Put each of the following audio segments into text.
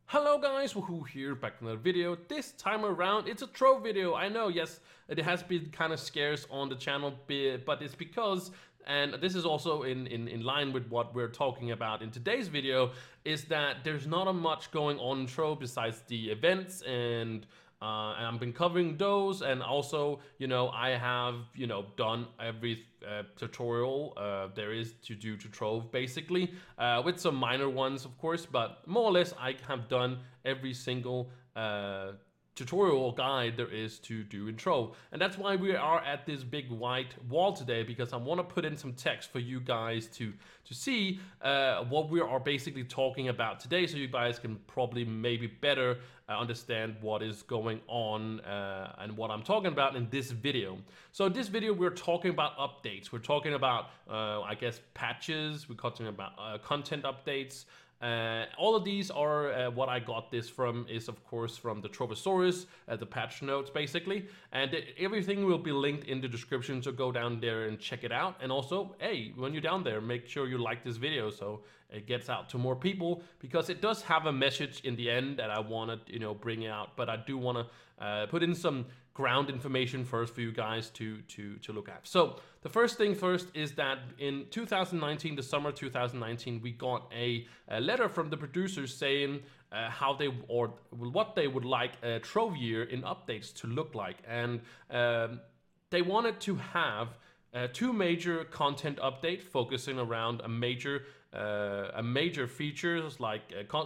Hello guys, Wahoo here, back with another video. This time around, it's a Trove video. I know, yes, it has been kind of scarce on the channel, but it's because, and this is also in line with what we're talking about in today's video, is that there's not a much going on in Trove besides the events and I've been covering those, and also, I have, done every tutorial there is to do to Trove, basically, with some minor ones, of course, but more or less I have done every single tutorial or guide there is to do in Trove. And that's why we are at this big white wall today, because I want to put in some text for you guys to see what we are basically talking about today, so you guys can probably maybe better understand what is going on and what I'm talking about in this video. So in this video we're talking about updates, we're talking about I guess patches, we're talking about content updates. All of these are what I got this from is, of course, from the Trovosaurus, the patch notes, basically. And everything will be linked in the description, so go down there and check it out. And also, hey, when you're down there, make sure you like this video so it gets out to more people, because it does have a message in the end that I want to, bring out. But I do want to put in some ground information first for you guys to look at. So the first thing first is that in 2019, the summer 2019, we got a letter from the producers saying how they, or what they would like a Trove year in updates to look like. And they wanted to have two major content update focusing around a major features like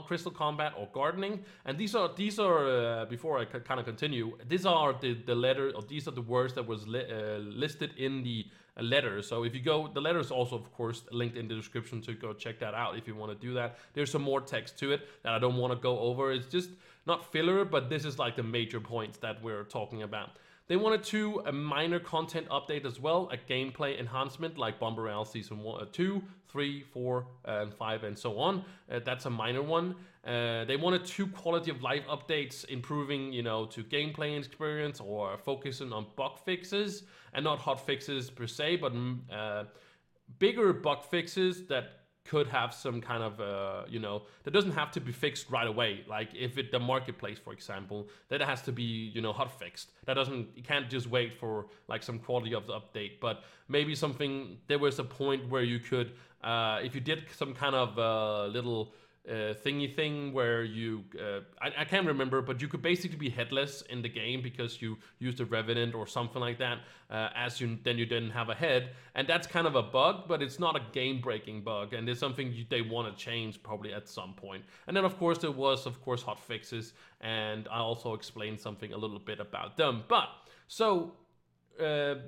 crystal combat or gardening. And these are before I kind of continue, these are the letter, or these are the words that was listed in the letter. So if you go, the letter is also of course linked in the description, so go check that out if you want to do that. There's some more text to it that I don't want to go over. It's just not filler, but this is like the major points that we're talking about. They wanted a minor content update as well, a gameplay enhancement like Bomber Royale Season 1, 2, 3, 4, and 5, and so on. That's a minor one. They wanted two quality of life updates, improving, to gameplay experience or focusing on bug fixes, and not hot fixes per se, but bigger bug fixes that could have some kind of, that doesn't have to be fixed right away. Like if the marketplace, for example, that has to be, hot fixed. That doesn't, you can't just wait for like some quality of the update, but maybe something, there was a point where you could, if you did some kind of little thingy thing where you, I can't remember, but you could basically be headless in the game because you used a revenant or something like that, then you didn't have a head, and that's kind of a bug, but it's not a game-breaking bug, and it's something they want to change probably at some point. And then of course there was hot fixes, and I also explained something a little bit about them. But so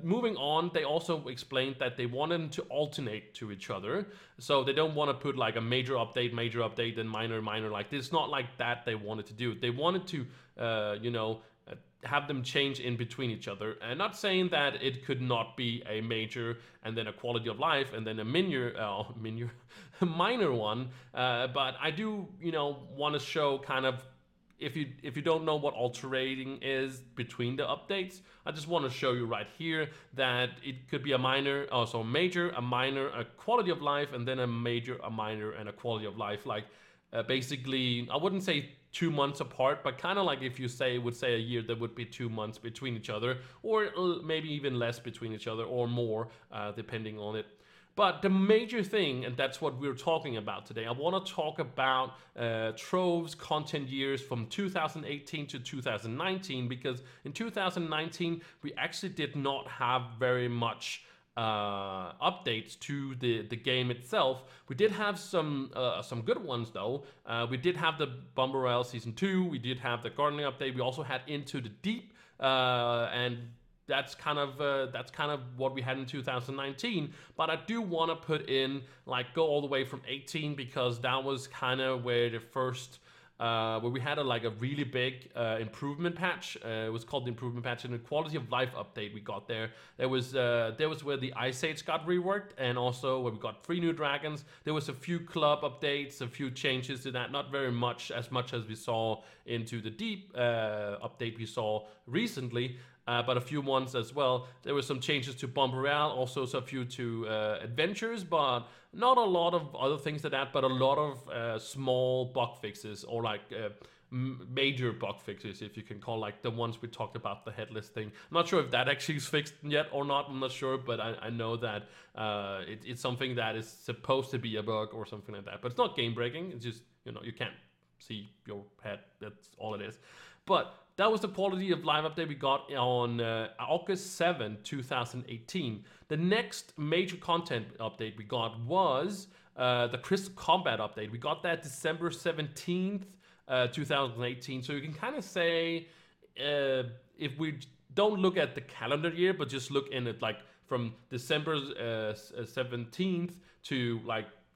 moving on, they also explained that they wanted them to alternate to each other. So they don't want to put like a major update, then minor. Like this, not like that they wanted to do. They wanted to, have them change in between each other. And not saying that it could not be a major and then a quality of life and then a minor one. But I do, want to show kind of, if you don't know what alternating is between the updates, I just want to show you right here that it could be a minor, also a major, a minor, a quality of life, and then a major, a minor, and a quality of life. Like basically, I wouldn't say 2 months apart, but kind of like if you would say a year, there would be 2 months between each other, or maybe even less between each other, or more, depending on it. But the major thing, and that's what we're talking about today, I want to talk about Trove's content years from 2018 to 2019, because in 2019 we actually did not have very much updates to the game itself. We did have some good ones though. We did have the Bomber Royale Season 2, we did have the gardening update, we also had Into the Deep, and that's kind of what we had in 2019. But I do want to put in, like, go all the way from 18, because that was kind of where the first where we had a really big improvement patch. It was called the improvement patch, and the quality of life update we got there. There was where the Ice Age got reworked, and also where we got 3 new dragons. There was a few club updates, a few changes to that, not very much as we saw Into the Deep update we saw recently. But a few ones as well. There were some changes to Bomber Royale, also a few to adventures, but not a lot of other things than that, but a lot of small bug fixes, or like major bug fixes, if you can call, like the ones we talked about, the headless thing. I'm not sure if that actually is fixed yet or not. I'm not sure, but I know that it's something that is supposed to be a bug or something like that. But it's not game breaking. It's just, you can't see your head. That's all it is. But that was the quality of life update we got on August 7, 2018. The next major content update we got was the Crystal Combat update. We got that December 17th, 2018. So you can kind of say, if we don't look at the calendar year, but just look in it like from December 17th to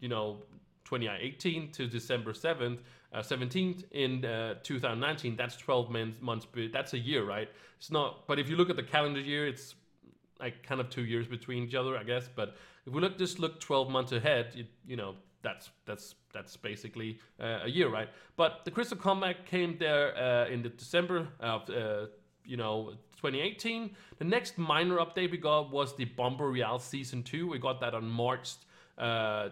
2018 to December 17th in 2019, that's 12 months, that's a year, right? It's not, but if you look at the calendar year, it's like kind of 2 years between each other, I guess. But if we look 12 months ahead, that's basically a year, right? But the Crystal Combat came there in the December of 2018. The next minor update we got was the Bomber Royale Season 2. We got that on March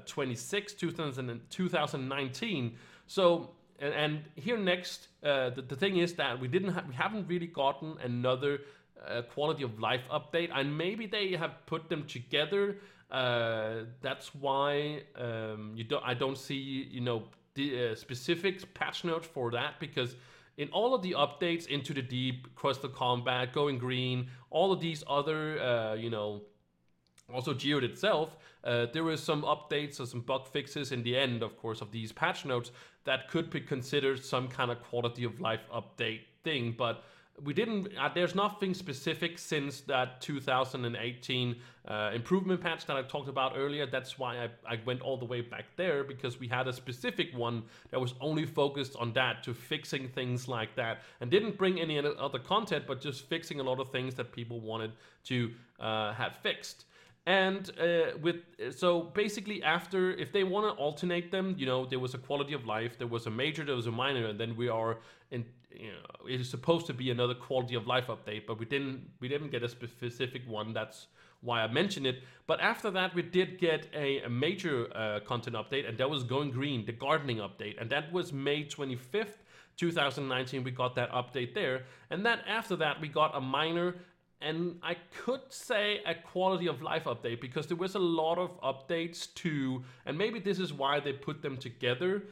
26, 2019. So, and here next, the thing is that we haven't really gotten another quality of life update, and maybe they have put them together. That's why I don't see the specific patch notes for that, because in all of the updates, Into the Deep, Crystal Combat, Going Green, all of these other also Geode itself, there were some updates or some bug fixes in the end, of course, of these patch notes that could be considered some kind of quality of life update thing. But we didn't, there's nothing specific since that 2018 improvement patch that I talked about earlier. That's why I went all the way back there, because we had a specific one that was only focused on that, to fixing things like that, and didn't bring any other content, but just fixing a lot of things that people wanted to have fixed. And so basically, after, if they want to alternate them, there was a quality of life, there was a major, there was a minor, and then we are in, it is supposed to be another quality of life update, but we didn't get a specific one. That's why I mentioned it. But after that, we did get a major content update, and that was Going Green, the gardening update, and that was May 25th, 2019. We got that update there, and then after that, we got a minor. And I could say a quality of life update, because there was a lot of updates too, and maybe this is why they put them together,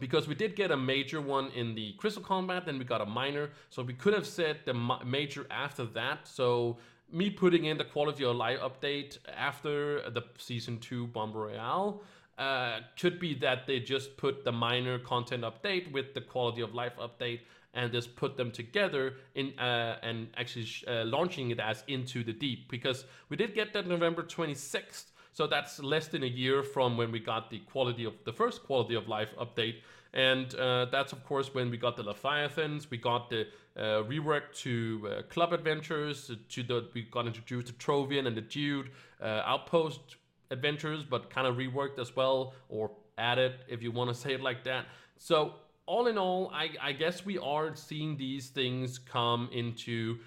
because we did get a major one in the Crystal Combat, then we got a minor, so we could have said the major after that. So me putting in the quality of life update after the Season 2 Bomber Royale could be that they just put the minor content update with the quality of life update, and just put them together in and actually launching it as Into the Deep, because we did get that November 26th, so that's less than a year from when we got the first quality of life update. And that's of course when we got the Leviathans, we got the rework to Club Adventures, we got introduced to Trove and the Jude Outpost Adventures, but kind of reworked as well, or added, if you want to say it like that. So all in all, I guess we are seeing these things come into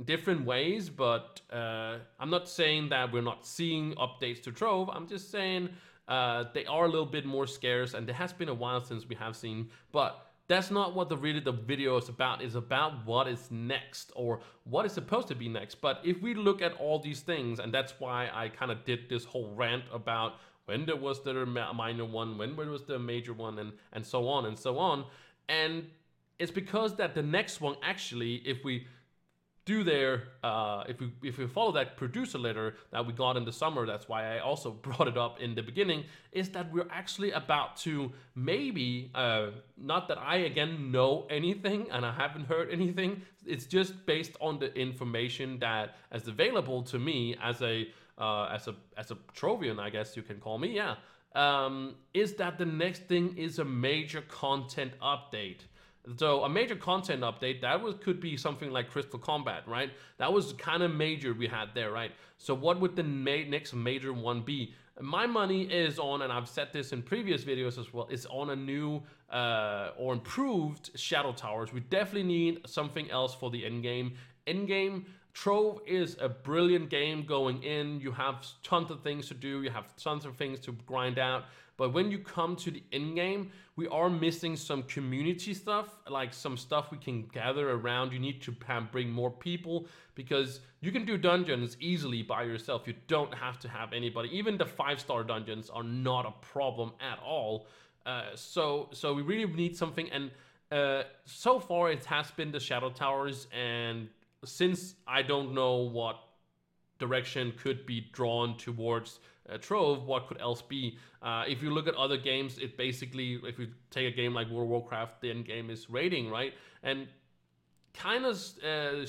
different ways, but I'm not saying that we're not seeing updates to Trove. I'm just saying they are a little bit more scarce, and it has been a while since we have seen, but that's not what the video is about. It's about what is next, or what is supposed to be next. But if we look at all these things, and that's why I kind of did this whole rant about when there was the minor one, when there was the major one, and so on and so on. And it's because that the next one, actually, if we do if we follow that producer letter that we got in the summer, that's why I also brought it up in the beginning, is that we're actually about to maybe, not that I again know anything and I haven't heard anything, it's just based on the information that is available to me as a Trovian, I guess you can call me, yeah, is that the next thing is a major content update. So a major content update, could be something like Crystal Combat, right? That was kind of major we had there, right? So what would the next major one be? My money is on, and I've said this in previous videos as well, is on a new or improved Shadow Towers. We definitely need something else for the end game. Trove is a brilliant game going in. You have tons of things to do. You have tons of things to grind out. But when you come to the end game, we are missing some community stuff, like some stuff we can gather around. You need to bring more people because you can do dungeons easily by yourself. You don't have to have anybody. Even the 5-star dungeons are not a problem at all. So we really need something. And so far it has been the Shadow Towers, and since I don't know what direction could be drawn towards Trove, what could else be? If you look at other games, it basically, if you take a game like World of Warcraft, the end game is raiding, right? And kind of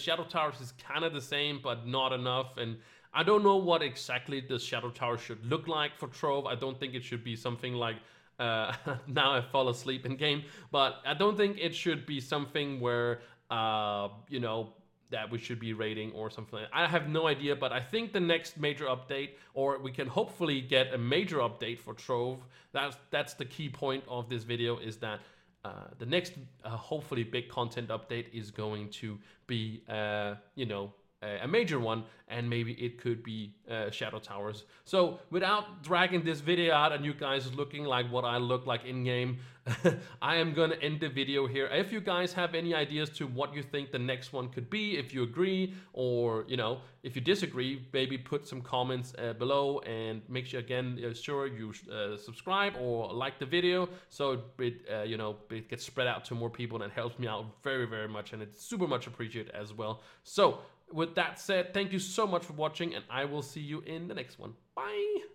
Shadow Towers is kind of the same, but not enough. And I don't know what exactly the Shadow Tower should look like for Trove. I don't think it should be something like now I fall asleep in game, but I don't think it should be something where you know, that we should be rating or something. I have no idea, but I think the next major update, or we can hopefully get a major update for Trove. That's the key point of this video, is that the next hopefully big content update is going to be you know, a major one, and maybe it could be Shadow Towers. So without dragging this video out and you guys looking like what I look like in game, I am gonna end the video here. If you guys have any ideas to what you think the next one could be, if you agree, or you know, if you disagree, maybe put some comments below, and make sure again sure you subscribe or like the video, so it you know, it gets spread out to more people, and it helps me out very, very much, and it's super much appreciated as well. So with that said, thank you so much for watching, and I will see you in the next one. Bye!